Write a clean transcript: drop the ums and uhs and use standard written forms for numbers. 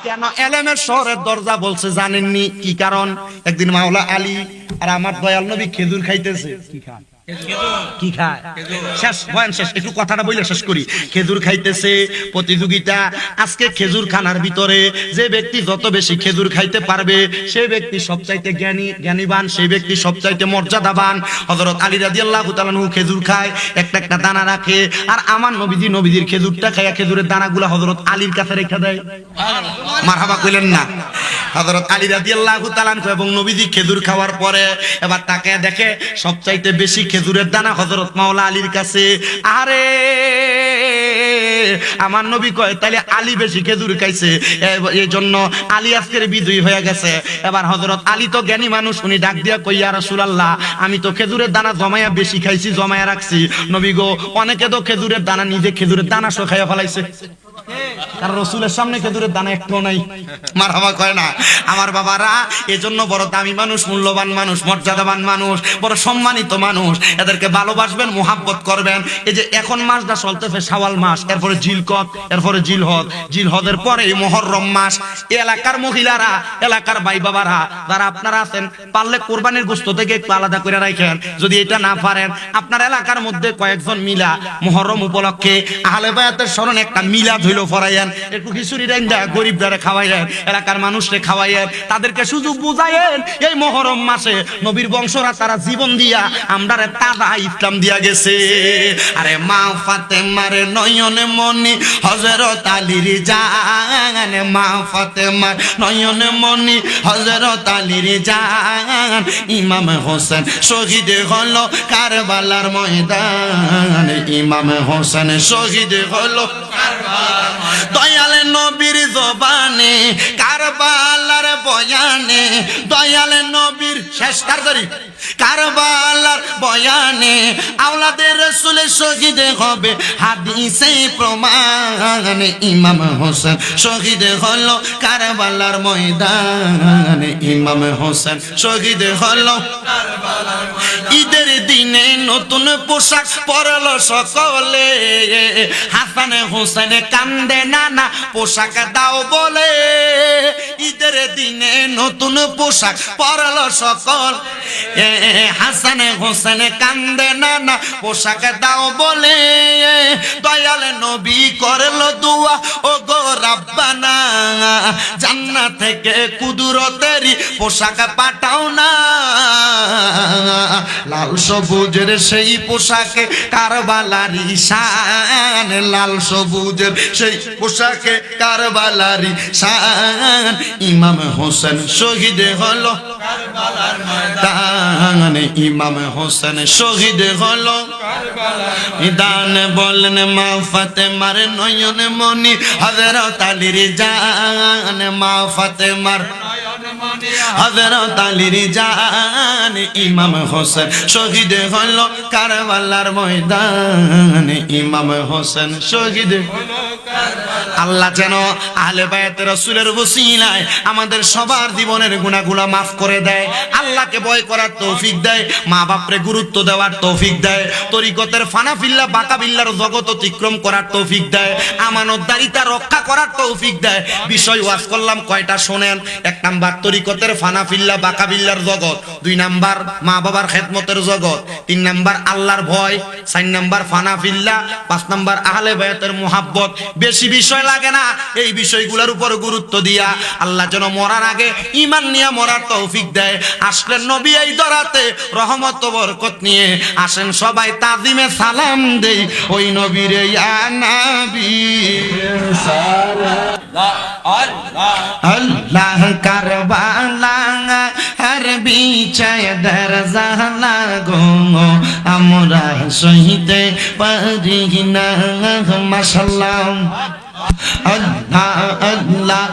কেন এলেমের শহরের দরজা বলছে জানেননি কি কারণ? একদিন মাওলা আলী আর আমার দয়াল নবী খেজুর খাইতেছে। কি খায়? শেষ বয়ান শেষ, একটু কথাটা বলে শেষ করি। খেজুর খাইতেছে, প্রতিযোগিতা। আজকে খেজুর খানার ভিতরে যে ব্যক্তি যত বেশি খেজুর খাইতে পারবে সেই ব্যক্তি সবচাইতে জ্ঞানীবান, সেই ব্যক্তি সবচাইতে মর্যাদাবান। হযরত আলী রাদিয়াল্লাহু তাআলা আনহু খেজুর খায়, একটা একটা দানা রাখে, আর আমার নবীজির খেজুরটা খায়, খেজুরের দানাগুলো হযরত আলীর কাছে রেখে দেয়। মারহাবা কইলেন না? হযরত আলী রাদিয়াল্লাহু তাআলা আনহু এবং নবীজি খেজুর খাওয়ার পরে এবার তাকায় দেখে সবচাইতে বেশি খেজুরের দানা হযরত মাওলা আলীর কাছে। আরে আমার নবী কয় তাইলে আলী বেশি খেজুর খাইছে, এই জন্য আলী আজকের বিজয়ী হয়ে গেছে। এবার হযরত আলী তো জ্ঞানী মানুষ, উনি ডাক দিয়া কই, ইয়া রাসূলুল্লাহ, আমি তো খেজুরের দানা জমায়া বেশি খাইছি, জমায়া রাখছি। নবী গো, অনেকে তো খেজুরের দানা নিজে খেজুরের দানা সহ খাইয়া ফেলাইছে, কারণ রাসূলের সামনে খেজুরের দানা একটু নাই। মারহাবা কয় না? আমার বাবারা, এজন্য বড় দামি মানুষ, মূল্যবান মানুষ, মর্যাদাবান মানুষ, বড় সম্মানিত মানুষ, এদেরকে ভালোবাসবেন, মুহাব্বত করবেন। এই যে এখন মাসটা চলতেছে শাওয়াল মাস, এরপরে জিলকদ, এরপরে জিলহদ, জিলহদের পরে মুহররম মাস। এলাকার মহিলারা, এলাকার ভাই বাবারা যারা আপনারা আছেন, পারলে কোরবানির গোশত থেকে একটু আলাদা করে রাখেন। যদি এটা না পারেন, আপনার এলাকার মধ্যে কয়েকজন মিলা মুহররম উপলক্ষে আহলে বায়াতের স্মরণে একটা মিলাদ হইলো ফরাইয়েন, একটু খিচুড়ি রাইন্দা গরিবদের খাওয়াইয়েন, এলাকার মানুষকে খাওয়াইয়েন, তাদেরকে সুযোগ বুঝাইয়েন। এই মুহররম মাসে নবীর বংশরা তারা জীবন দিয়া আমরারে তাজা ইসলাম দিয়া গেছে। আরে মা ফাতেমার নয়নে মনি হযরত আলীর জান, মা ফাতেমার নয়নে মনি হযরত আলীর জান, ইমাম হোসেন শহীদ হলো কারবালার ময়দান, ইমাম হোসেন শহীদ হলো কারবালার ময়দান। দয়াল নবীর জবানে কারবালার বয়ানে, দয়াল নবীর শেষ কারদারি কারবালার বয়ানে, আওলাদের রাসূল শহীদ হবে হাদিসে প্রমাণ, ইমাম হোসেন শহীদ হলো কারবালার ময়দানে, ইমাম হোসেন শহীদ হলো কারবালার ময়দানে। ঈদের দিনে নতুন পোশাক পরলো সকলে, হাসান হোসেন কান্দে নানা পোশাক দাও বলে। ঈদের দিনে নতুন পোশাক পরলো সকল, হাসান হোসেন কান্দে নানা পোশাক দাও বলে। দয়াল নবী করলো দোয়া, ও গো রাব্বানা, জান্নাত থেকে কুদরতেরই পোশাক পাঠাও না। লাল সবুজের সেই পোশাকে কারবালারি শান, লাল সবুজের সেই পোশাকে কারবালারি শান, ইমাম হোসেন শহীদ হলো কারবালার ময়দান, ইমাম হোসেন শহীদ হলো কারবালার ময়দান। বলেন মা ফাতেমার নয়নে মনি হযরত আলীর জান, মা ফাতেমার হযরত আলীর জান, ইমাম হোসেন শহীদ হলো কারবালার ময়দান, ইমাম হোসেন শহীদ হলো কারবালার। আল্লাহ যেন আহলে বায়াত রাসূলের ওসিলায় আমাদের সবার জীবনের গুনাহগুলো maaf করে দেয়, আল্লাহকে ভয় করার তৌফিক দেয়, মা বাপরে গুরুত্ব দেওয়ার তৌফিক দেয়, তরিকতের ফানাফিল্লা বাকাবিল্লার জগৎ অতিক্রম করার তৌফিক দেয়, আমানতদারিতা রক্ষা করার তৌফিক দেয়। বিষয় ওয়াজ করলাম কয়টা শোনেন। 1 নাম্বার তরিকতের ফানাফিল্লা বাকাবিল্লার জগৎ, 2 নাম্বার মা বাবার খেদমতের জগৎ, 3 নাম্বার আল্লাহর ভয়, 4 নাম্বার ফানাফিল্লা, 5 নাম্বার আহলে বায়াতের মুহাব্বত। বেশি বিষয় লাগে না, এই বিষয়গুলোর উপর গুরুত্ব দিয়া আল্লাহ যেন মরার আগে ঈমান নিয়ে মরার তৌফিক দেয়। আসলেন নবী এই দরাতে রহমত ও বরকত নিয়ে, আসেন সবাই তাজিমে সালাম দেই ওই নবীরে, ইয়া নবী আল্লাহ কারবালা হর বিছায় দরজালা গো, আমরা সহিতে পারি না। মাশাআল্লাহ আল্লাহ আল্লাহ।